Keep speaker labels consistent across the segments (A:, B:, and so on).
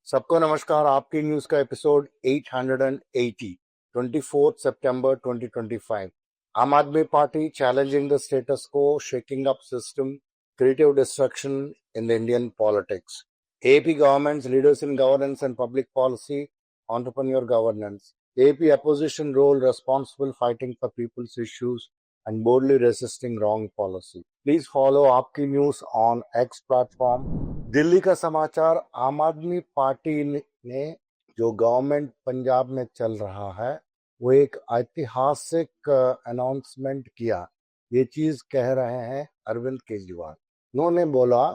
A: सबको नमस्कार। आपकी न्यूज का एपिसोड 880 24 सितंबर 2025। आम आदमी पार्टी चैलेंजिंग द स्टेटस को, shaking up system, creative destruction in the Indian politics. AP government's leaders in governance and public policy, entrepreneur governance. AP opposition role responsible fighting for people's issues and boldly resisting wrong policy. Please follow आपकी news on X platform. Delhi का समाचार। आम आदमी party ने जो government Punjab में चल रहा है वो एक ऐतिहासिक अनाउंसमेंट किया। ये चीज कह रहे हैं अरविंद केजरीवाल। उन्होंने बोला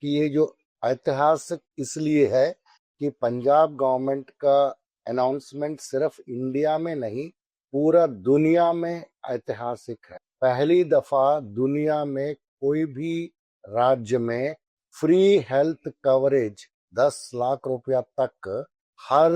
A: कि ये जो ऐतिहासिक इसलिए है कि पंजाब गवर्नमेंट का अनाउंसमेंट सिर्फ इंडिया में नहीं पूरा दुनिया में ऐतिहासिक है। पहली दफा दुनिया में कोई भी राज्य में फ्री हेल्थ कवरेज 10 लाख रुपया तक हर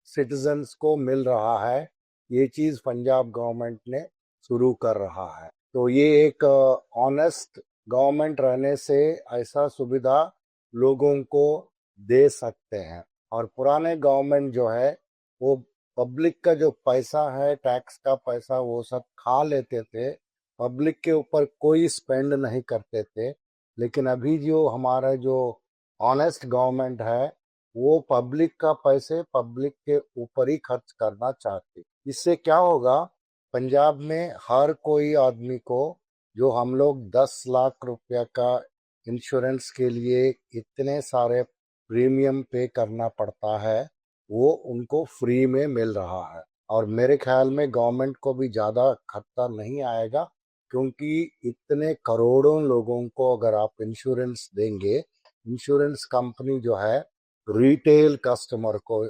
A: सिटीजन्स को मिल रहा है। ये चीज पंजाब गवर्नमेंट ने शुरू कर रहा है। तो ये एक ऑनेस्ट गवर्नमेंट रहने से ऐसा सुविधा लोगों को दे सकते हैं। और पुराने गवर्नमेंट जो है वो पब्लिक का जो पैसा है, टैक्स का पैसा, वो सब खा लेते थे, पब्लिक के ऊपर कोई स्पेंड नहीं करते थे। लेकिन अभी जो हमारा जो ऑनेस्ट गवर्नमेंट है वो पब्लिक का पैसे पब्लिक के ऊपर ही खर्च करना चाहती। इससे क्या होगा, पंजाब में हर कोई आदमी को जो हम लोग 10 लाख रुपया का इंश्योरेंस के लिए इतने सारे प्रीमियम पे करना पड़ता है वो उनको फ्री में मिल रहा है। और मेरे ख्याल में गवर्नमेंट को भी ज़्यादा खर्चा नहीं आएगा, क्योंकि इतने करोड़ों लोगों को अगर आप इंश्योरेंस देंगे, इंश्योरेंस कंपनी जो है रिटेल कस्टमर को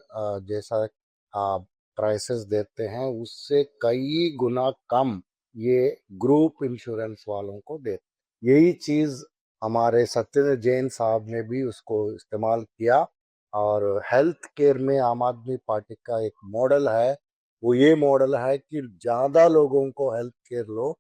A: जैसा प्राइसेस देते हैं उससे कई गुना कम ये ग्रुप इंश्योरेंस वालों को देते। यही चीज हमारे सत्येंद्र जैन साहब ने भी उसको इस्तेमाल किया। और हेल्थ केयर में आम आदमी पार्टी का एक मॉडल है, वो ये मॉडल है कि ज्यादा लोगों को हेल्थ केयर लो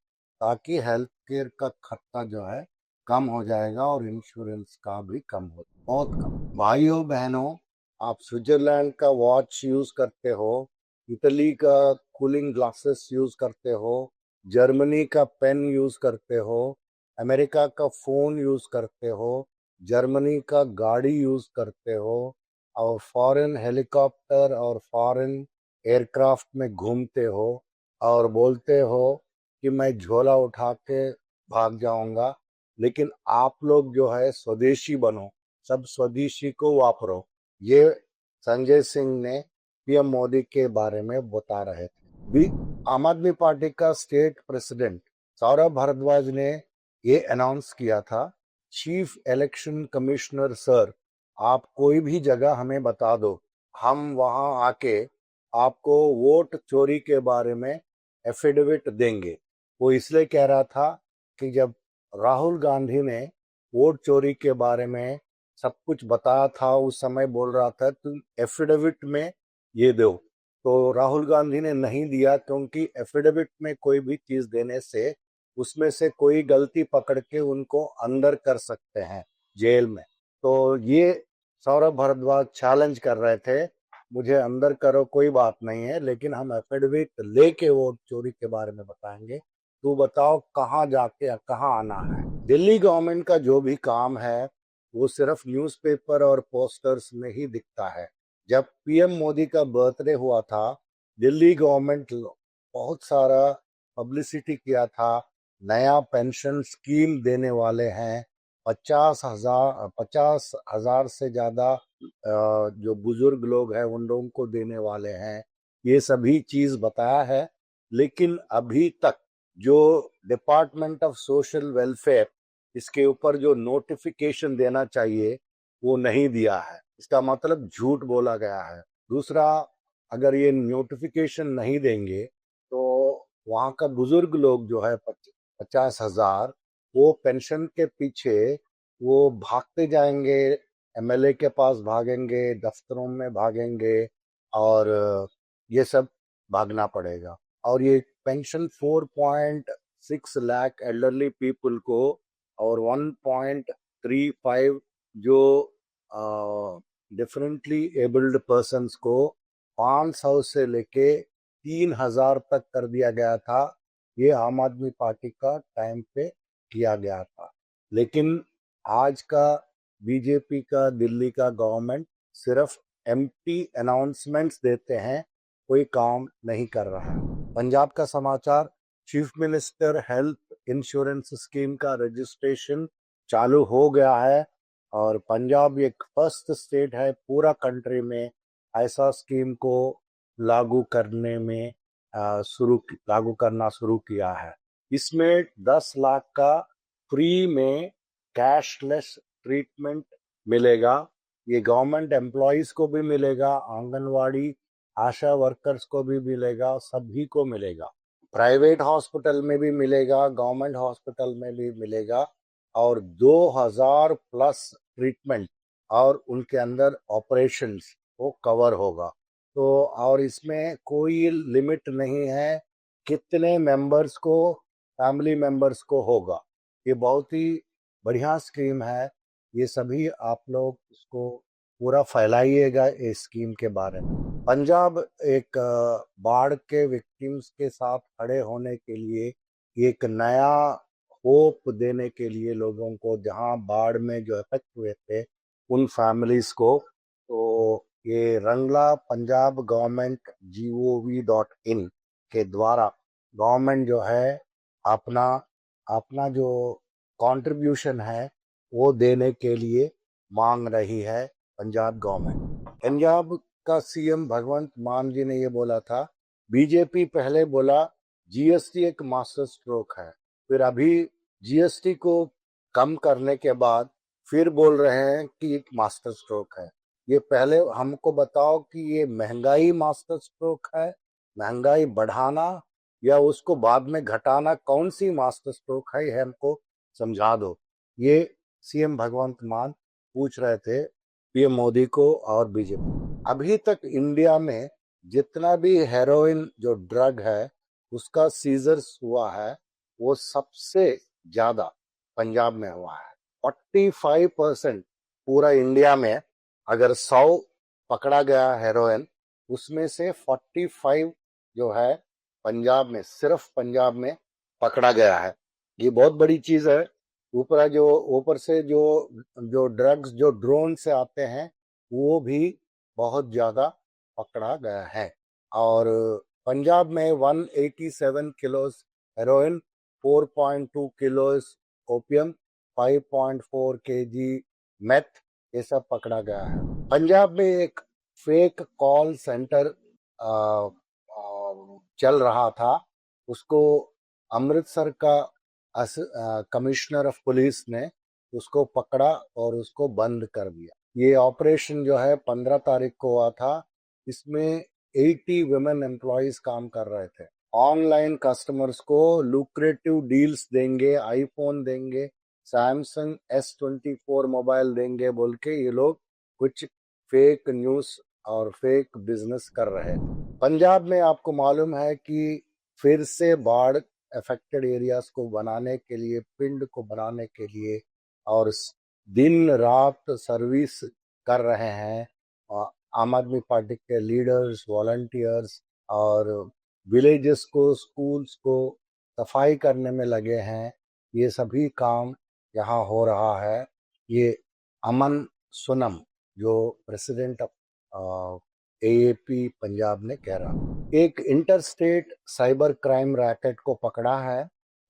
A: ताकि हेल्थ केयर का खर्चा जो है कम हो जाएगा और इंश्योरेंस का भी कम हो, बहुत कम। भाइयों बहनों, आप स्विट्जरलैंड का वॉच यूज करते हो, इटली का कूलिंग ग्लासेस यूज करते हो, जर्मनी का पेन यूज करते हो, अमेरिका का फोन यूज करते हो, जर्मनी का गाड़ी यूज करते हो, और फॉरेन हेलीकॉप्टर और फॉरेन एयरक्राफ्ट में घूमते हो और बोलते हो कि मैं झोला उठा के भाग जाऊंगा। लेकिन आप लोग जो है स्वदेशी बनो, सब स्वदेशी को वापरो। ये संजय सिंह ने पीएम मोदी के बारे में बता रहे थे। भी आम आदमी पार्टी का स्टेट प्रेसिडेंट सौरभ भारद्वाज ने ये अनाउंस किया था, चीफ इलेक्शन कमिश्नर सर, आप कोई भी जगह हमें बता दो, हम वहां आके आपको वोट चोरी के बारे में एफिडेविट देंगे। वो इसलिए कह रहा था कि जब राहुल गांधी ने वोट चोरी के बारे में सब कुछ बताया था उस समय बोल रहा था तुम एफिडेविट में ये दो, तो राहुल गांधी ने नहीं दिया, क्योंकि एफिडेविट में कोई भी चीज देने से उसमें से कोई गलती पकड़ के उनको अंदर कर सकते हैं जेल में। तो ये सौरभ भारद्वाज चैलेंज कर रहे थे, मुझे अंदर करो कोई बात नहीं है, लेकिन हम एफिडेविट लेके वोट चोरी के बारे में बताएंगे। तू बताओ कहाँ जाके कहाँ आना है। दिल्ली गवर्नमेंट का जो भी काम है वो सिर्फ न्यूज़पेपर और पोस्टर्स में ही दिखता है। जब पीएम मोदी का बर्थडे हुआ था, दिल्ली गवर्नमेंट बहुत सारा पब्लिसिटी किया था, नया पेंशन स्कीम देने वाले हैं, 50,000 से ज्यादा जो बुजुर्ग लोग हैं उन लोगों को देने वाले हैं, ये सभी चीज बताया है। लेकिन अभी तक जो डिपार्टमेंट ऑफ सोशल वेलफेयर इसके ऊपर जो नोटिफिकेशन देना चाहिए वो नहीं दिया है, इसका मतलब झूठ बोला गया है। दूसरा, अगर ये नोटिफिकेशन नहीं देंगे तो वहाँ का बुजुर्ग लोग जो है 50,000, वो पेंशन के पीछे वो भागते जाएंगे, एमएलए के पास भागेंगे, दफ्तरों में भागेंगे, और ये सब भागना पड़ेगा। और ये पेंशन 4.6 लाख एल्डरली पीपल को और 1.35 जो डिफरेंटली एबल्ड पर्सन्स को 500 से लेके 3,000 तक कर दिया गया था। ये आम आदमी पार्टी का टाइम पे किया गया था। लेकिन आज का बीजेपी का दिल्ली का गवर्नमेंट सिर्फ एम्प्टी अनाउंसमेंट्स देते हैं, कोई काम नहीं कर रहा है। पंजाब का समाचार, chief minister health insurance scheme का रजिस्ट्रेशन चालू हो गया है और पंजाब एक फर्स्ट स्टेट है पूरा कंट्री में ऐसा स्कीम को लागू करने में लागू करना शुरू किया है। इसमें 10 लाख का फ्री में कैशलेस ट्रीटमेंट मिलेगा। ये गवर्नमेंट एम्प्लॉयज को भी मिलेगा, आंगनवाड़ी आशा वर्कर्स को भी मिलेगा, सभी को मिलेगा। प्राइवेट हॉस्पिटल में भी मिलेगा, गवर्नमेंट हॉस्पिटल में भी मिलेगा और 2000 प्लस ट्रीटमेंट और उनके अंदर ऑपरेशंस को कवर होगा। तो और इसमें कोई लिमिट नहीं है कितने मेंबर्स को, फैमिली मेंबर्स को होगा। ये बहुत ही बढ़िया स्कीम है। ये सभी आप लोग इसको पूरा फैलाइएगा इस स्कीम के बारे में। पंजाब एक बाढ़ के विक्टिम्स के साथ खड़े होने के लिए एक नया होप देने के लिए लोगों को, जहां बाढ़ में जो इफेक्ट हुए थे उन फैमिलीज को, तो ये रंगला पंजाब गवर्नमेंट gov.in के द्वारा गवर्नमेंट जो है अपना अपना जो कंट्रीब्यूशन है वो देने के लिए मांग रही है पंजाब गवर्नमेंट। पंजाब का सीएम भगवंत मान जी ने ये बोला था, बीजेपी पहले बोला जीएसटी एक मास्टर स्ट्रोक है, फिर अभी जीएसटी को कम करने के बाद फिर बोल रहे हैं कि एक मास्टर स्ट्रोक है। ये पहले हमको बताओ कि ये महंगाई मास्टर स्ट्रोक है, महंगाई बढ़ाना या उसको बाद में घटाना, कौन सी मास्टर स्ट्रोक है, ये हमको समझा दो। ये सीएम भगवंत मान पूछ रहे थे पीएम मोदी को और बीजेपी। अभी तक इंडिया में जितना भी हेरोइन जो ड्रग है उसका सीजर्स हुआ है वो सबसे ज्यादा पंजाब में हुआ है। 45% पूरा इंडिया में अगर 100 पकड़ा गया हेरोइन, उसमें से 45 जो है पंजाब में, सिर्फ पंजाब में पकड़ा गया है। ये बहुत बड़ी चीज है। ऊपर से जो जो ड्रग्स जो ड्रोन से आते हैं वो भी बहुत ज्यादा पकड़ा गया है। और पंजाब में 187 kilos heroin, 4.2 kilos opium, 5.4 KG meth, ये सब पकड़ा गया है। पंजाब में एक फेक कॉल सेंटर चल रहा था, उसको अमृतसर का कमिश्नर ऑफ पुलिस ने उसको पकड़ा और उसको बंद कर दिया। ये ऑपरेशन जो है 15 तारीख को हुआ था। इसमें 80 वुमेन एम्प्लॉयज काम कर रहे थे। ऑनलाइन कस्टमर्स को लुक्रेटिव डील्स देंगे, आईफोन देंगे, सैमसंग S24 मोबाइल देंगे बोल के ये लोग कुछ फेक न्यूज और फेक बिजनेस कर रहे थे। पंजाब में आपको मालूम है कि फिर से बाढ़ अफेक्टेड एरियाज को बनाने के लिए, पिंड को बनाने के लिए और दिन रात सर्विस कर रहे हैं आम आदमी पार्टी के लीडर्स, वॉलंटियर्स और विलेजेस को, स्कूल्स को सफाई करने में लगे हैं। ये सभी काम यहाँ हो रहा है। ये अमन सुनम जो प्रेसिडेंट ऑफ AAP पंजाब ने कह रहा। एक इंटरस्टेट साइबर क्राइम रैकेट को पकड़ा है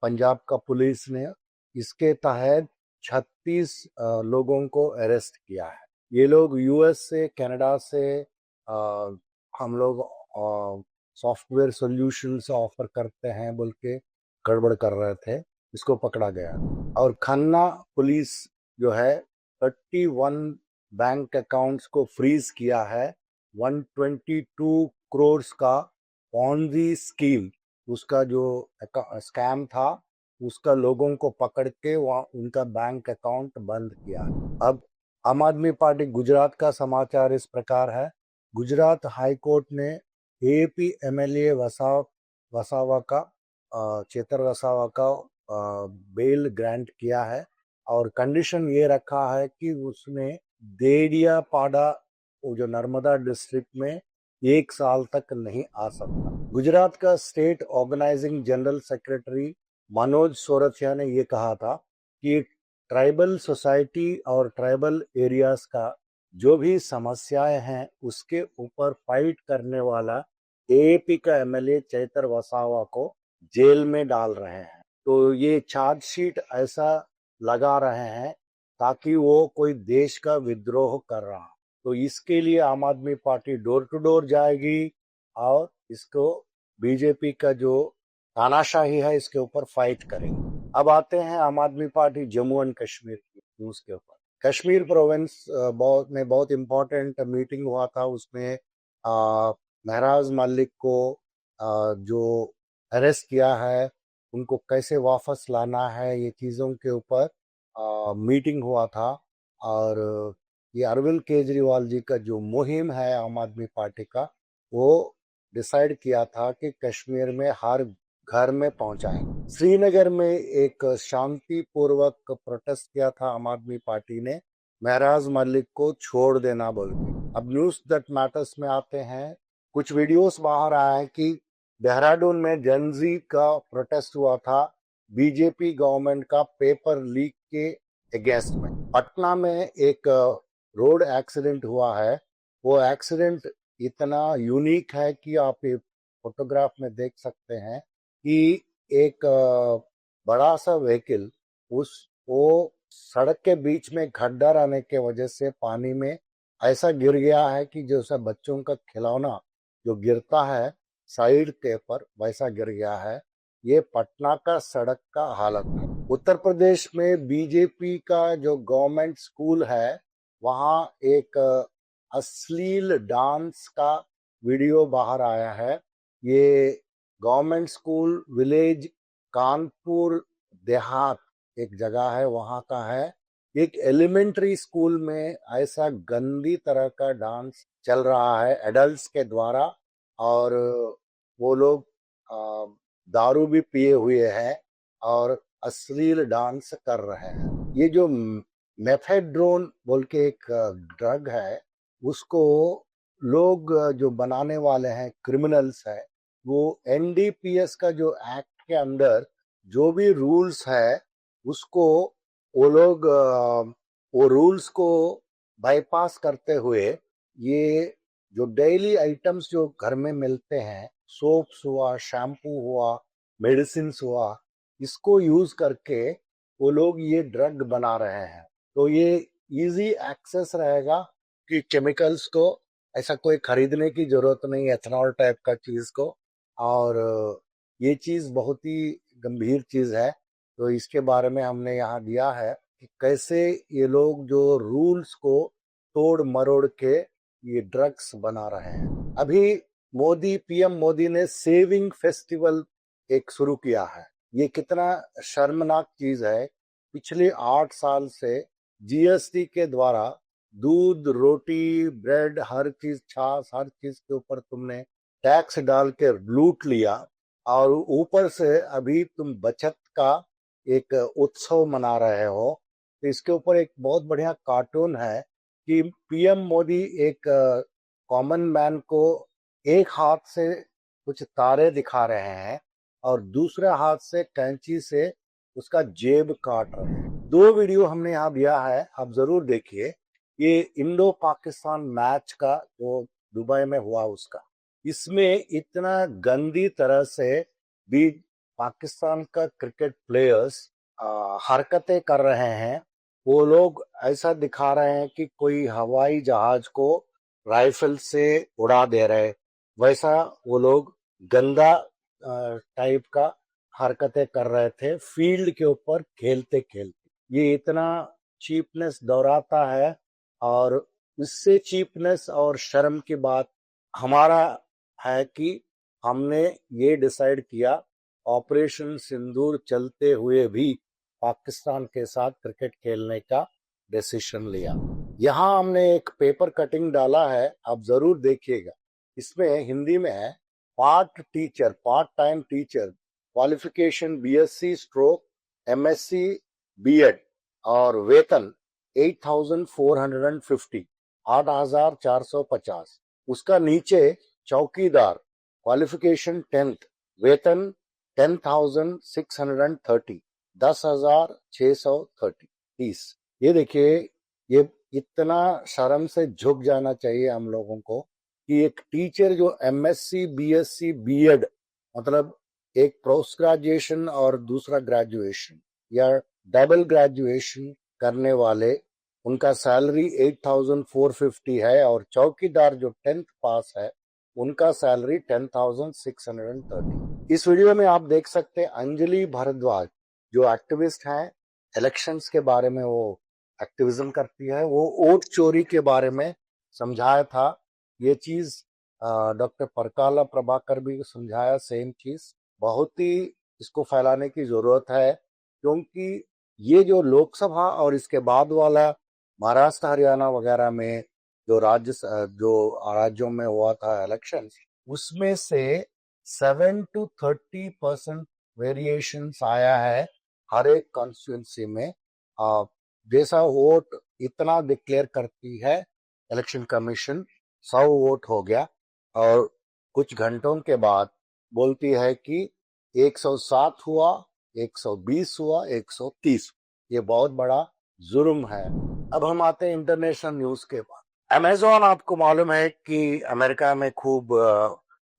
A: पंजाब का पुलिस ने। इसके तहत 36 लोगों को अरेस्ट किया है। ये लोग यूएस से, कनाडा से हम लोग सॉफ्टवेयर सॉल्यूशन से ऑफर करते हैं बोल के गड़बड़ कर रहे थे, इसको पकड़ा गया। और खन्ना पुलिस जो है 31 बैंक अकाउंट्स को फ्रीज किया है। 122 करोड़ का पॉन्जी स्कीम, उसका जो स्कैम था उसका लोगों को पकड़ के वहाँ उनका बैंक अकाउंट बंद किया। अब आम आदमी पार्टी गुजरात का समाचार इस प्रकार है। गुजरात हाई कोर्ट ने एपी एमएलए वसावा का चेतर वसावा का बेल ग्रांट किया है और कंडीशन ये रखा है कि उसने देडियापाड़ा, वो जो नर्मदा डिस्ट्रिक्ट में 1 साल तक नहीं आ सकता। गुजरात का state organising general secretary Manoj Sorathiya ने ये कहा था कि ट्राइबल सोसाइटी और ट्राइबल एरियाज का जो भी समस्याएं हैं उसके ऊपर फाइट करने वाला एपी का एमएलए चैतर वसावा को जेल में डाल रहे हैं। तो ये चार्जशीट ऐसा लगा रहे हैं ताकि वो कोई देश का विद्रोह कर रहा। तो इसके लिए आम आदमी पार्टी डोर टू डोर जाएगी और इसको बीजेपी का जो तानाशाही है इसके ऊपर फाइट करेगी। अब आते हैं आम आदमी पार्टी जम्मू एंड कश्मीर की न्यूज के ऊपर। कश्मीर प्रोविंस बहुत इंपॉर्टेंट मीटिंग हुआ था। उसमें महराज मलिक को जो अरेस्ट किया है उनको कैसे वापस लाना है, ये चीज़ों के ऊपर मीटिंग हुआ था। और ये अरविंद केजरीवाल जी का जो मुहिम है आम आदमी पार्टी का, वो डिसाइड किया था कि कश्मीर में हर घर में पहुंचाएंगे। श्रीनगर में एक शांतिपूर्वक प्रोटेस्ट किया था आम आदमी पार्टी ने, महराज मलिक को छोड़ देना बोल के। अब न्यूज दैट मैटर्स में आते हैं। कुछ वीडियोस बाहर आया है कि देहरादून में जनजी का प्रोटेस्ट हुआ था बीजेपी गवर्नमेंट का पेपर लीक के अगेंस्ट में। पटना में एक रोड एक्सीडेंट हुआ है। वो एक्सीडेंट इतना यूनिक है कि आप ये फोटोग्राफ में देख सकते हैं कि एक बड़ा सा व्हीकल वो सड़क के बीच में गड्ढा रहने के वजह से पानी में ऐसा गिर गया है कि जैसा बच्चों का खिलौना जो गिरता है साइड के पर वैसा गिर गया है। ये पटना का सड़क का हालत है। उत्तर प्रदेश में बीजेपी का जो गवर्नमेंट स्कूल है वहाँ एक अश्लील डांस का वीडियो बाहर आया है। ये government school village Kanpur Dehat एक जगह है वहाँ का है। एक एलिमेंट्री स्कूल में ऐसा गंदी तरह का डांस चल रहा है एडल्ट्स के द्वारा और वो लोग दारू भी पिए हुए हैं और अश्लील डांस कर रहे हैं। ये जो मेथेड्रोन बोल के एक ड्रग है उसको लोग जो बनाने वाले हैं क्रिमिनल्स है, वो एनडीपीएस का जो एक्ट के अंदर जो भी रूल्स है उसको वो लोग वो रूल्स को बाईपास करते हुए ये जो डेली आइटम्स जो घर में मिलते हैं, सोप्स हुआ, शैम्पू हुआ, मेडिसिन हुआ, इसको यूज करके वो लोग ये ड्रग बना रहे हैं। तो ये इजी एक्सेस रहेगा कि केमिकल्स को ऐसा कोई खरीदने की जरूरत नहीं, एथनॉल टाइप का चीज को। और ये चीज बहुत ही गंभीर चीज है। तो इसके बारे में हमने यहाँ दिया है कि कैसे ये लोग जो रूल्स को तोड़ मरोड़ के ये ड्रग्स बना रहे हैं। अभी पीएम मोदी ने सेविंग फेस्टिवल एक शुरू किया है। ये कितना शर्मनाक चीज है। पिछले 8 साल से जीएसटी के द्वारा दूध, रोटी, ब्रेड, हर चीज, छाछ, हर चीज के ऊपर तुमने टैक्स डाल के लूट लिया और ऊपर से अभी तुम बचत का एक उत्सव मना रहे हो। तो इसके ऊपर एक बहुत बढ़िया कार्टून है कि पीएम मोदी एक कॉमन मैन को एक हाथ से कुछ तारे दिखा रहे हैं और दूसरे हाथ से कैंची से उसका जेब काट रहे हैं। 2 वीडियो हमने यहाँ दिया है, आप जरूर देखिए। ये इंडो पाकिस्तान मैच का जो दुबई में हुआ उसका, इसमें इतना गंदी तरह से भी पाकिस्तान का क्रिकेट प्लेयर्स हरकतें कर रहे हैं। वो लोग ऐसा दिखा रहे हैं कि कोई हवाई जहाज को राइफल से उड़ा दे रहे, वैसा वो लोग गंदा टाइप का हरकतें कर रहे थे फील्ड के ऊपर खेलते खेलते। ये इतना चीपनेस दोहराता है और इससे चीपनेस और शर्म की बात हमारा है कि हमने ये डिसाइड किया ऑपरेशन सिंदूर चलते हुए भी पाकिस्तान के साथ क्रिकेट खेलने का डिसीजन लिया। यहाँ हमने एक पेपर कटिंग डाला है, आप जरूर देखिएगा। इसमें हिंदी में है part time teacher qualification BSc stroke MSc BEd और वेतन 8,450 8,450। उसका नीचे चौकीदार क्वालिफिकेशन 10th वेतन 10,630 10,630। ये देखिए, ये इतना शर्म से झुक जाना चाहिए हम लोगों को कि एक टीचर जो एमएससी बीएससी बीएड मतलब एक पोस्ट ग्रेजुएशन और दूसरा ग्रेजुएशन या डबल ग्रेजुएशन करने वाले, उनका सैलरी 8,450 है और चौकीदार जो 10th पास है उनका सैलरी 10,630। इस वीडियो में आप देख सकते हैं अंजलि भारद्वाज जो एक्टिविस्ट हैं, इलेक्शंस के बारे में वो एक्टिविज्म करती है, वो वोट चोरी के बारे में समझाया था। ये चीज डॉक्टर परकाला प्रभाकर भी समझाया, सेम चीज। बहुत ही इसको फैलाने की जरूरत है क्योंकि ये जो लोकसभा और इसके बाद वाला महाराष्ट्र हरियाणा वगैरह में जो राज्यों में हुआ था इलेक्शन, उसमें से 7 to 30% वेरिएशन आया है हर एक कॉन्स्टिट्यूंसी में। जैसा वोट इतना डिक्लेयर करती है इलेक्शन कमीशन, 100 वोट हो गया और कुछ घंटों के बाद बोलती है कि 107 हुआ, 120 हुआ, 130। ये बहुत बड़ा जुर्म है। अब हम आते हैं इंटरनेशनल न्यूज के बाद। अमेजोन, आपको मालूम है कि अमेरिका में खूब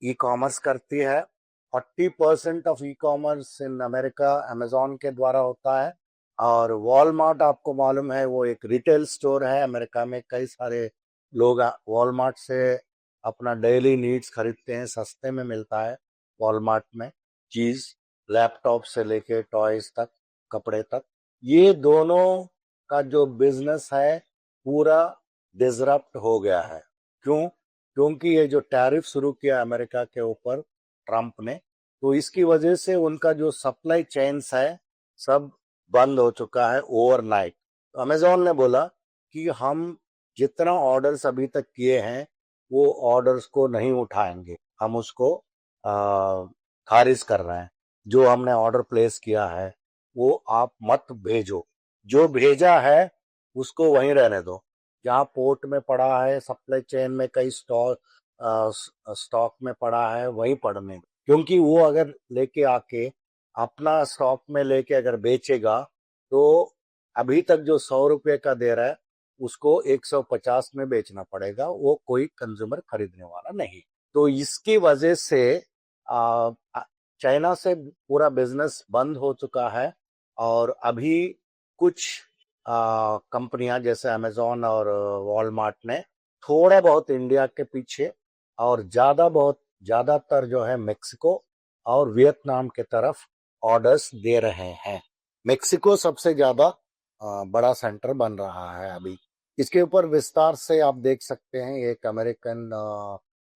A: ई कॉमर्स करती है। 40% of e commerce in America Amazon के द्वारा होता है। और वॉलमार्ट, आपको मालूम है, वो एक रिटेल स्टोर है अमेरिका में। कई सारे लोग वॉलमार्ट से अपना डेली नीड्स खरीदते हैं, सस्ते में मिलता है वॉलमार्ट में चीज, लैपटॉप से लेके टॉयज तक, कपड़े तक। ये दोनों का जो बिजनेस है पूरा डिसरप्ट हो गया है। क्यों? क्योंकि ये जो टैरिफ शुरू किया अमेरिका के ऊपर ट्रंप ने, तो इसकी वजह से उनका जो सप्लाई चेन्स है सब बंद हो चुका है ओवरनाइट। तो अमेजोन ने बोला कि हम जितना ऑर्डर्स अभी तक किए हैं वो ऑर्डर्स को नहीं उठाएंगे, हम उसको खारिज कर रहे हैं। जो हमने ऑर्डर प्लेस किया है वो आप मत भेजो, जो भेजा है उसको वहीं रहने दो। जहाँ पोर्ट में पड़ा है, सप्लाई चेन में कई स्टॉक में पड़ा है, वहीं पड़ने दो। क्योंकि वो अगर लेके आके अपना स्टॉक में लेके अगर बेचेगा तो अभी तक जो 100 रुपये का दे रहा है उसको 150 में बेचना पड़ेगा, वो कोई कंज्यूमर खरीदने वाला नहीं। तो इसकी वजह से चाइना से पूरा बिजनेस बंद हो चुका है। और अभी कुछ कंपनियां जैसे अमेजोन और वॉलमार्ट ने थोड़ा बहुत इंडिया के पीछे और ज्यादातर जो है मेक्सिको और वियतनाम के तरफ ऑर्डर्स दे रहे हैं। मेक्सिको सबसे ज्यादा बड़ा सेंटर बन रहा है अभी। इसके ऊपर विस्तार से आप देख सकते हैं, एक अमेरिकन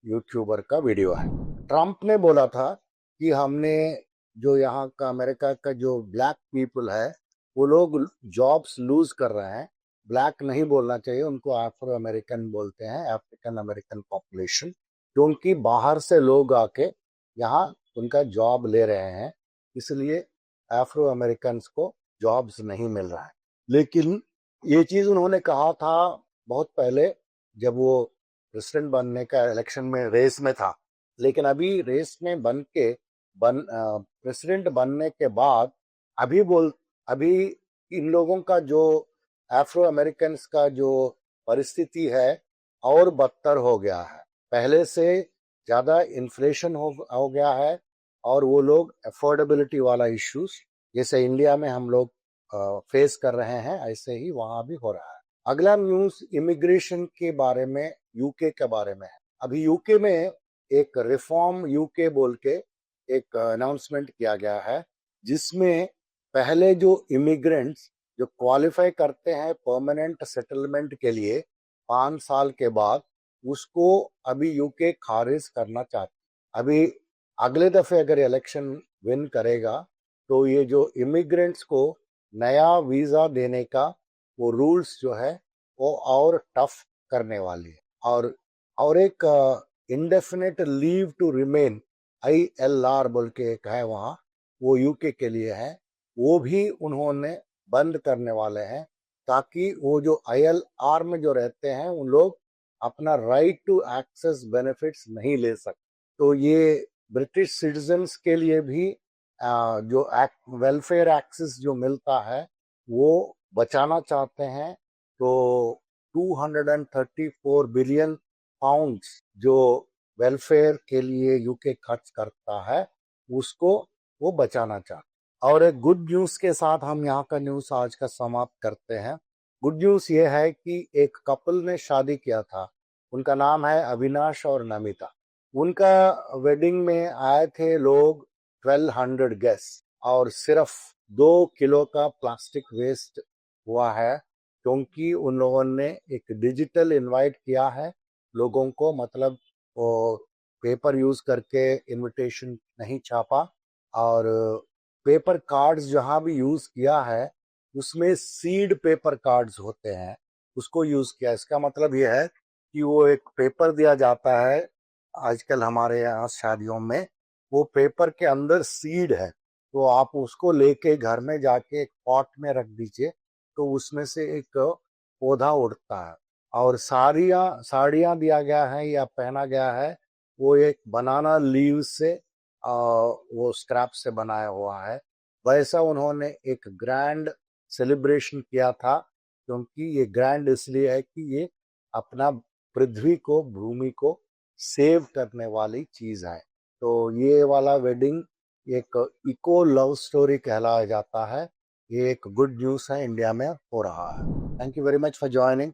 A: यूट्यूबर का वीडियो है। ट्रंप ने बोला था कि हमने जो यहाँ का अमेरिका का जो ब्लैक पीपल है वो लोग जॉब्स लूज कर रहे हैं। ब्लैक नहीं बोलना चाहिए, उनको अफ्रो अमेरिकन बोलते हैं, अफ्रीकन अमेरिकन पॉपुलेशन, क्योंकि बाहर से लोग आके यहाँ उनका जॉब ले रहे हैं, इसलिए अफ्रो अमेरिकन को जॉब्स नहीं मिल रहा है। लेकिन ये चीज उन्होंने कहा था बहुत पहले जब वो प्रेसिडेंट बनने का इलेक्शन में रेस में था। लेकिन अभी रेस में प्रेसिडेंट बनने के बाद अभी इन लोगों का जो अफ्रो अमेरिकन का जो परिस्थिति है और बदतर हो गया है। पहले से ज्यादा इन्फ्लेशन हो गया है और वो लोग अफोर्डेबिलिटी वाला इश्यूज जैसे इंडिया में हम लोग फेस कर रहे हैं, ऐसे ही वहां भी हो रहा है। अगला न्यूज इमिग्रेशन के बारे में, यूके के बारे में है। अभी यूके में एक रिफॉर्म यूके बोल के एक अनाउंसमेंट किया गया है, जिसमें पहले जो इमिग्रेंट्स जो क्वालिफाई करते हैं परमानेंट सेटलमेंट के लिए 5 साल के बाद, उसको अभी यूके खारिज करना चाहते। अभी अगले दफे अगर इलेक्शन विन करेगा तो ये जो इमिग्रेंट्स को नया वीजा देने का वो रूल्स जो है वो और टफ करने वाली है। और एक indefinite leave to remain, ILR बोल के एक है वहाँ, वो यूके के लिए है, वो भी उन्होंने बंद करने वाले हैं, ताकि वो जो ILR में जो रहते हैं उन लोग अपना राइट टू एक्सेस बेनिफिट्स नहीं ले सकते। तो ये ब्रिटिश सिटीजन्स के लिए भी जो वेलफेयर एक्सेस जो मिलता है वो बचाना चाहते हैं। तो 234 बिलियन पाउंड्स जो वेलफेयर के लिए यूके खर्च करता है उसको वो बचाना चाहते हैं। और एक गुड न्यूज़ के साथ हम यहाँ का न्यूज़ आज का समाप्त करते हैं। गुड न्यूज़ ये है कि एक कपल ने शादी किया था, उनका नाम है अविनाश और नमिता। उनका वेडिंग में आए थे लोग 1200 गेस्ट, और सिर्फ 2 किलो का प्लास्टिक वेस्ट हुआ है, क्योंकि उन लोगों ने एक डिजिटल इनवाइट किया है लोगों को, मतलब वो पेपर यूज करके इनविटेशन नहीं छापा, और पेपर कार्ड्स जहां भी यूज किया है उसमें सीड पेपर कार्ड्स होते हैं, उसको यूज किया। इसका मतलब यह है कि वो एक पेपर दिया जाता है आजकल हमारे यहाँ शादियों में, वो पेपर के अंदर सीड है, तो आप उसको लेके घर में जाके एक पॉट में रख दीजिए, तो उसमें से एक पौधा उड़ता है। और साड़ियाँ दिया गया है या पहना गया है, वो एक बनाना लीव से वो स्क्रैप से बनाया हुआ है। वैसा उन्होंने एक ग्रैंड सेलिब्रेशन किया था, क्योंकि ये ग्रैंड इसलिए है कि ये अपना पृथ्वी को, भूमि को सेव करने वाली चीज है। तो ये वाला वेडिंग एक इको लव स्टोरी कहलाया जाता है। ये एक गुड न्यूज़ है, इंडिया में हो रहा है। Thank you very much for joining.